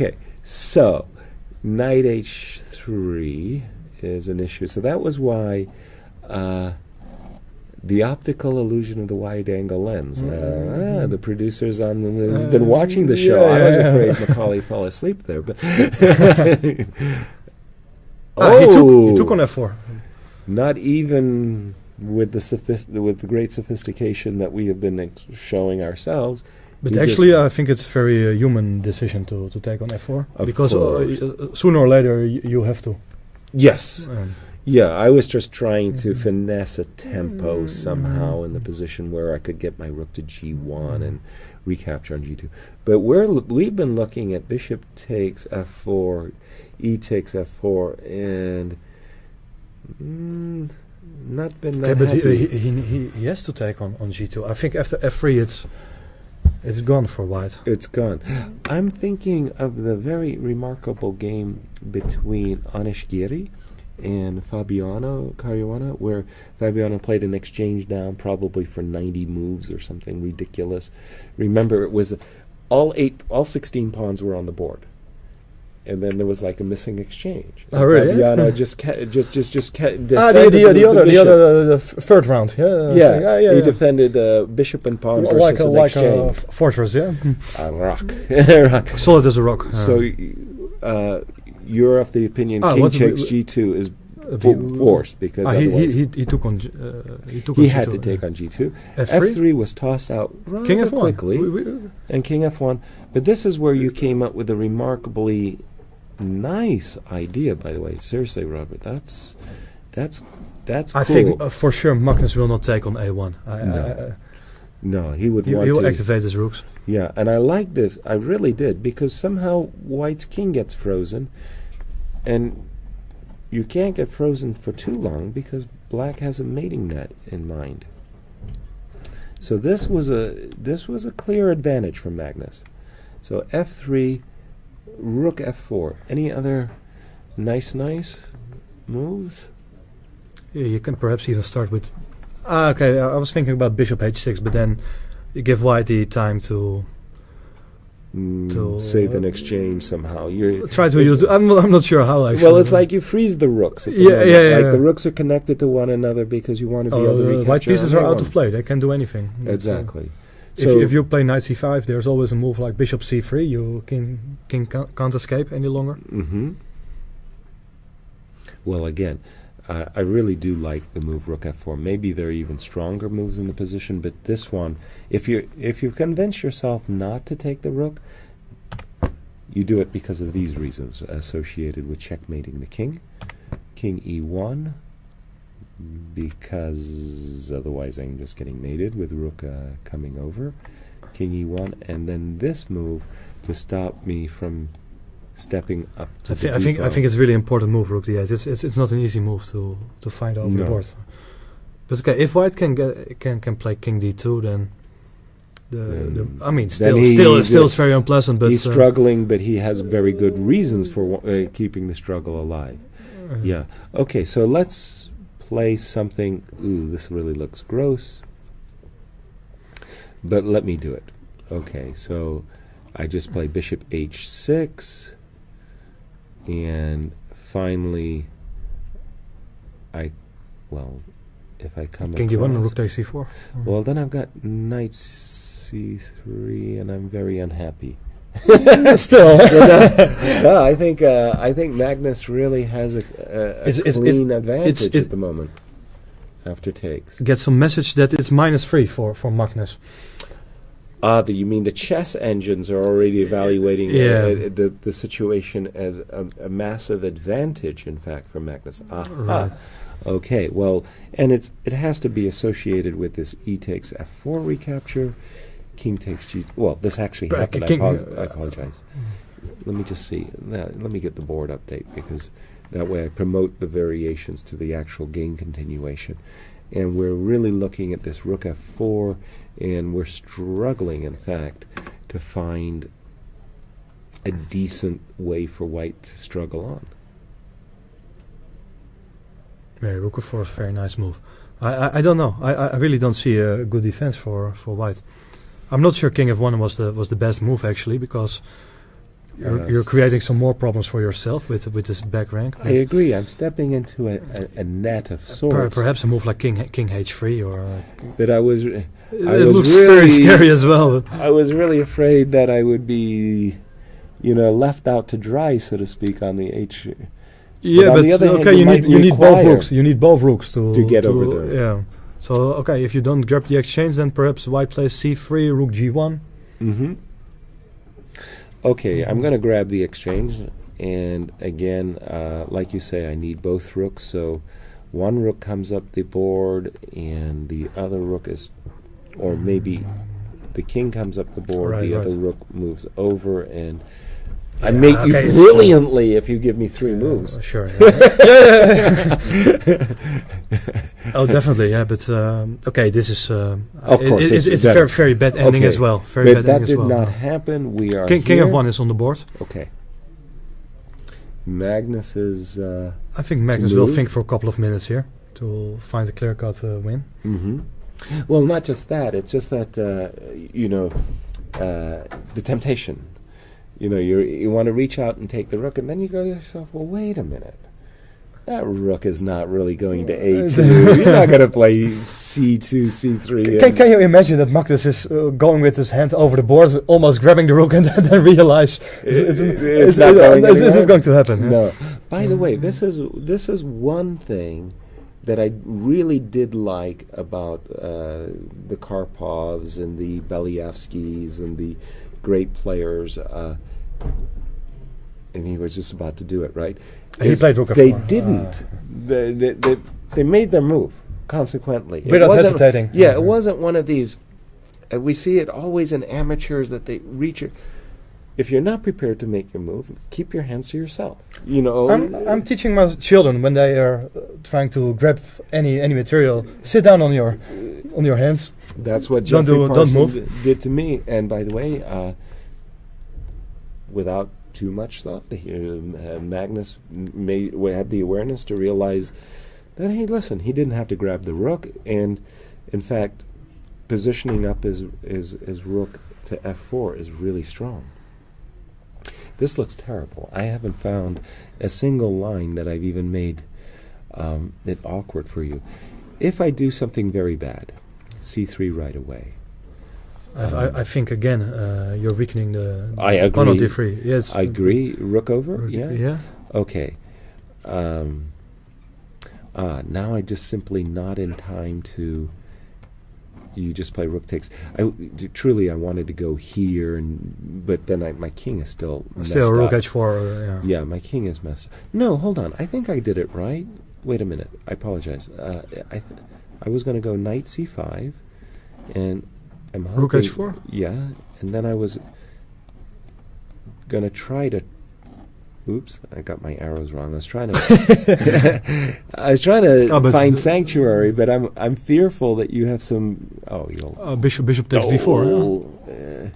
Okay, so knight h3 is an issue. So that was why the optical illusion of the wide-angle lens. The producers has been watching the show. I was afraid Macaulay fell asleep there, but he took on f4. Not even with the great sophistication that we have been showing ourselves. But actually, I think it's a very human decision to take on f4 because sooner or later you have to. Yes. Yeah, I was just trying to finesse a tempo somehow in the position where I could get my rook to g1 and recapture on g2. But we've been looking at bishop takes f4, e takes f4, and not been that but happy. he has to take on g2. I think after f3 it's gone for white. It's gone. I'm thinking of the very remarkable game between Anish Giri and Fabiano Caruana, where Fabiano played an exchange down probably for 90 moves or something ridiculous. Remember, it was all 16 pawns were on the board, and then there was like a missing exchange. Oh, really? Fabiano the third round. Yeah. He defended bishop and pawn versus an exchange. A fortress, yeah. A rock. Solid as a rock. So you're of the opinion king takes g2 is forced because otherwise he took on he had to take on g2. F3 was tossed out rather quickly, and king f1. But this is where you came up with a remarkably nice idea, by the way. Seriously, Robert, that's cool. I think for sure Magnus will not take on a1. No, he would he want to. He will activate his rooks. Yeah, and I like this. I really did, because somehow white's king gets frozen, and you can't get frozen for too long because black has a mating net in mind. So this was a clear advantage for Magnus. So f3, rook f4. Any other nice moves? Yeah, you can perhaps even start with. Okay, I was thinking about bishop h6, but then you give white the time to save an exchange somehow. Try to use. I'm not sure how actually. Well, it's like you freeze the rooks. The rooks are connected to one another because you want to be able to recapture. White pieces are out of play. They can do anything. Exactly. So if you play knight c5, there's always a move like bishop c3. You can't escape any longer. Well, again, I really do like the move rook f4. Maybe there are even stronger moves in the position, but this one, if you convince yourself not to take the rook, you do it because of these reasons associated with checkmating the king. King e1, because otherwise I'm just getting mated with rook coming over. King e1, and then this move to stop me from stepping up to I think it's a really important move, rook d8. It's not an easy move to find over the board. But okay, if white can play king d2, then still it's very unpleasant. But he's struggling, but he has very good reasons for keeping the struggle alive. Yeah. Okay, so let's play something. Ooh, this really looks gross. But let me do it. Okay, so I just play bishop h6. And finally, if I come king d1 and rook takes c4. Well, then I've got knight c3, and I'm very unhappy. Still, no, I think Magnus really has a clean advantage at the moment after takes. Get some message that it's -3 for Magnus. You mean the chess engines are already evaluating the situation as a massive advantage, in fact, for Magnus. Right. Okay, well, and it has to be associated with this e takes f4 recapture, king takes g. Well, this actually happened. I apologize. Let me just see. Let me get the board update, because that way I promote the variations to the actual game continuation. And we're really looking at this rook f4, and we're struggling, in fact, to find a decent way for white to struggle on. Yeah, rook f4 is a very nice move. I don't know. I really don't see a good defense for white. I'm not sure king f1 was the best move, actually, because You're creating some more problems for yourself with this back rank. I agree. I'm stepping into a net of sorts. Perhaps a move like King H3 or. But it looks really, very scary as well. I was really afraid that I would be, left out to dry, so to speak, on the H. Yeah, but okay, you need both rooks. You need both rooks to get over there. Yeah. So okay, if you don't grab the exchange, then perhaps white plays C3, rook G1. Mm-hmm. Okay, I'm going to grab the exchange, and again, like you say, I need both rooks, so one rook comes up the board, and the other rook is, or maybe the king comes up the board, the other rook moves over, and I make you brilliantly if you give me 3 moves. Sure. Oh, definitely, yeah, but okay, this is of course it's a very, very bad ending as well. Very bad that ending did not happen. We are King F1 is on the board. Okay. Magnus is. I think Magnus will think for a couple of minutes here to find a clear-cut win. Mm-hmm. Well, not just that. It's just that the temptation. You want to reach out and take the rook, and then you go to yourself, well, wait a minute. That rook is not really going to A2. You're not going to play C2, C3. Can you imagine that Magnus is going with his hand over the board, almost grabbing the rook, and then realize it's not going to happen? No. By the way, this is one thing that I really did like about the Karpovs and the Belyavskys and the great players. And he was just about to do it, right? He played rook F4. They didn't. They made their move, consequently. Without hesitating. Yeah, it wasn't one of these. We see it always in amateurs that they reach it. If you're not prepared to make your move, keep your hands to yourself. I'm teaching my children when they are trying to grab any material. Sit down on your hands. That's what Jeffrey Parsons did to me. And by the way, without too much thought, Magnus had the awareness to realize that, hey, listen, he didn't have to grab the rook, and in fact, positioning up his rook to F4 is really strong. This looks terrible. I haven't found a single line that I've even made it awkward for you. If I do something very bad, C3 right away. I think again you're weakening the. I agree. Pawn on D3. Yes, I agree. Rook over. Rook Yeah. Yeah. Okay. Now I just simply not in time to. You just play rook takes. Truly, I wanted to go here, but then my king is still messed up. Rook H4. Yeah, my king is messed up. No, hold on. I think I did it right. Wait a minute. I apologize. I was going to go knight C5, and I'm hoping, rook H4? Yeah, and then I was going to try to... Oops, I got my arrows wrong. I was trying to find sanctuary, but I'm fearful that you have some... Oh, you'll... Bishop takes D4.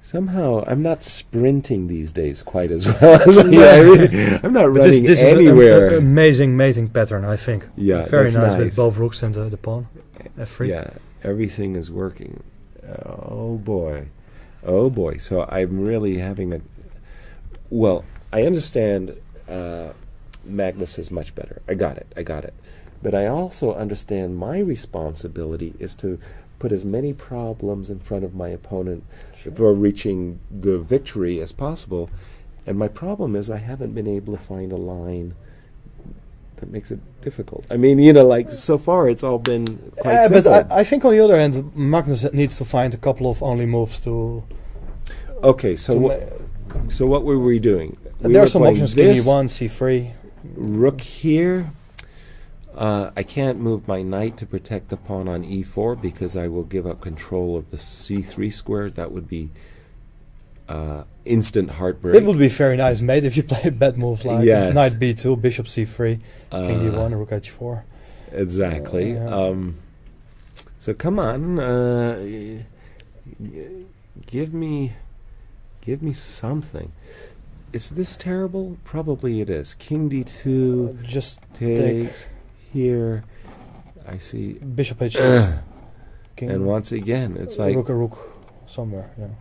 Somehow, I'm not sprinting these days quite as well as I'm not running this anywhere. This is an amazing pattern, I think. Yeah, very nice with both rooks and the pawn. F3. Yeah, everything is working. Oh boy. Oh boy. So I'm really having a... Well, I understand Magnus is much better. I got it. But I also understand my responsibility is to put as many problems in front of my opponent for reaching the victory as possible. And my problem is I haven't been able to find a line that makes it difficult. I mean, so far it's all been quite simple. But I think on the other hand, Magnus needs to find a couple of only moves to... Okay, so what were we doing? There are some options, king E1, C3. Rook here. I can't move my knight to protect the pawn on E4 because I will give up control of the C3 square. That would be instant heartbreak. It would be very nice, mate, if you play a bad move like knight B2, bishop C3, king D1, rook H4. Exactly. So come on, give me something. Is this terrible? Probably it is. King D2 just takes here. I see bishop H6. And once again, it's like rook somewhere. Yeah.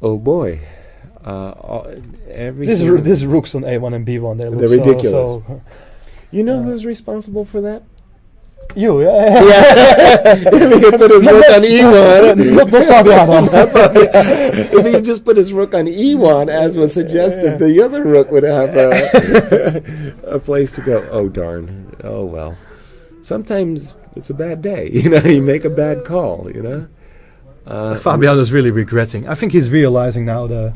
Oh boy. Everything. This rooks on A1 and B1. They're ridiculous. You know who's responsible for that? You, yeah. If he had put his rook on E1. Not Fabiano. If he just put his rook on E1, as was suggested, the other rook would have a place to go. Oh, darn. Oh, well. Sometimes it's a bad day. You make a bad call, Fabiano is really regretting. I think he's realizing now the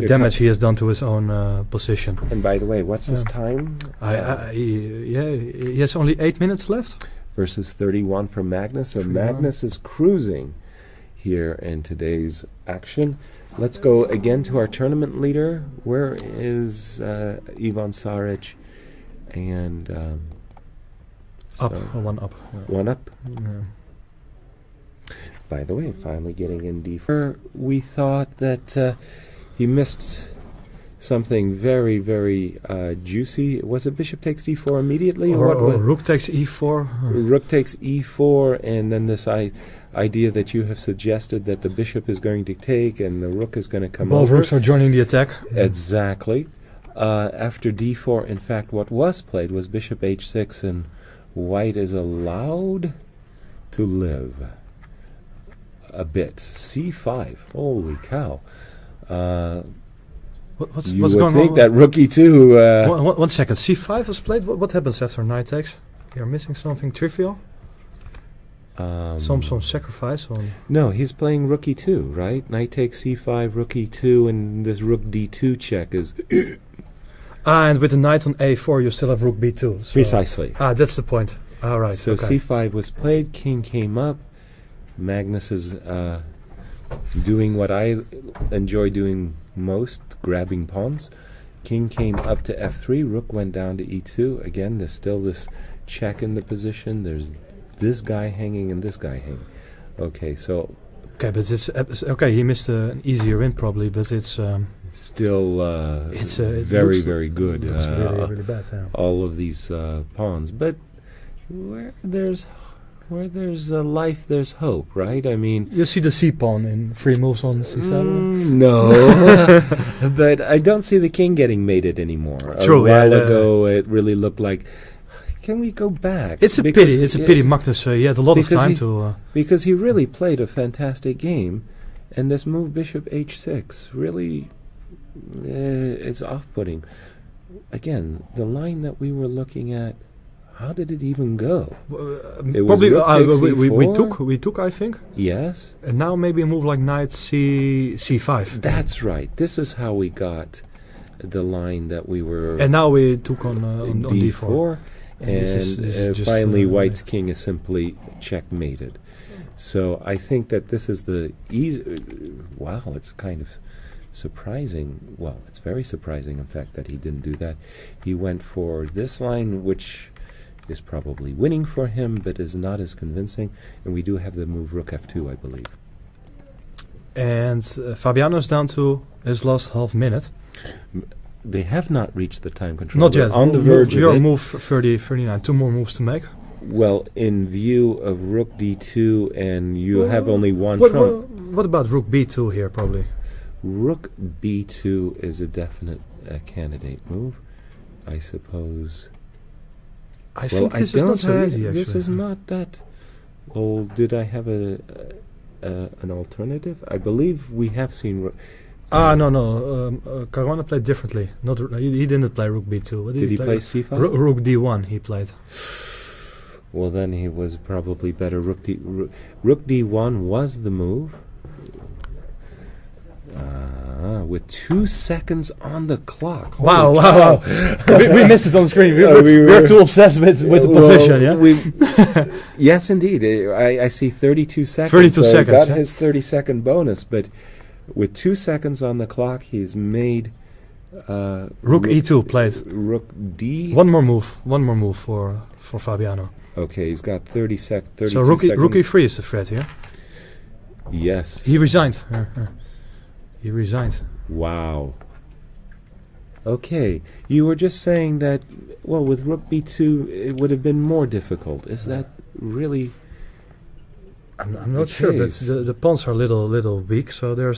damage he has done to his own position. And by the way, what's his time? He has only 8 minutes left. Versus 31 for Magnus. So 31. Magnus is cruising here in today's action. Let's go again to our tournament leader. Where is Ivan Saric? And one up. One up? Yeah. By the way, finally getting in D4. We thought that he missed something very, very juicy. Was it bishop takes d4 immediately? Or rook takes e4? Rook takes e4, and then this idea that you have suggested that the bishop is going to take and the rook is going to come over. Both rooks are joining the attack. Exactly. After d4, in fact, what was played was bishop h6, and white is allowed to live a bit. c5. Holy cow. What's you would going think on? that rook e2... 1 second. c5 was played. What happens after knight takes? You're missing something trivial? Some sacrifice? No, he's playing rook e2, right? Knight takes c5, rook e2, and this rook d2 check is... and with the knight on a4, you still have rook b2. So Precisely. That's the point. All right. So okay. c5 was played, king came up. Magnus is doing what I enjoy doing most, grabbing pawns. King came up to f3, rook went down to e2. Again, there's still this check in the position. There's this guy hanging and this guy hanging. Okay, so... Okay, but it's... Okay, he missed an easier win probably, but it's... still very, very good. It's really, really bad, yeah. All of these pawns. But where there's life, there's hope, right? I mean... You see the c-pawn in 3 moves on c7? No. But I don't see the king getting mated anymore. True, a while ago, it really looked like, can we go back? It's a pity. It's a pity, Magnus. He had a lot of time to... Because he really played a fantastic game, and this move bishop h6 really... it's off-putting. Again, the line that we were looking at, how did it even go? It probably we took, I think. Yes. And now maybe a move like knight c5. That's right. This is how we got the line that we were... And now we took on d4. And this is finally white's king is simply checkmated. So I think that this is the easy... Wow, it's kind of surprising. Well, it's very surprising, in fact, that he didn't do that. He went for this line, which is probably winning for him, but is not as convincing. And we do have the move rook f2, I believe. And Fabiano's down to his last half minute. They have not reached the time control. Not yet. On the verge Your of it. move 30, 39. 2 more moves to make. Well, in view of rook d2, and you have only one trump. What about rook b2 here, probably? Rook b2 is a definite candidate move, I suppose. I think this is not so easy, actually. This is not that... Well, did I have an alternative? I believe we have seen... No. Caruana played differently. He didn't play rook b2. What did he play c5? Rook d1 he played. Well, then he was probably better. Rook d1 was the move. With 2 seconds on the clock. Wow. we missed it on the screen. We're too obsessed with the position, yeah? Yes, indeed. I see 32 seconds. 32 seconds. He got his 30-second bonus, but with 2 seconds on the clock, he's made... rook e2 played. Rook d... One more move for Fabiano. Okay, he's got 32 seconds. So rook e3 is the threat here. Yes. He resigned. He resigned. Wow. Okay, you were just saying that, well, with rook b2, it would have been more difficult. Is that really... I'm not sure, but the pawns are a little weak, so there's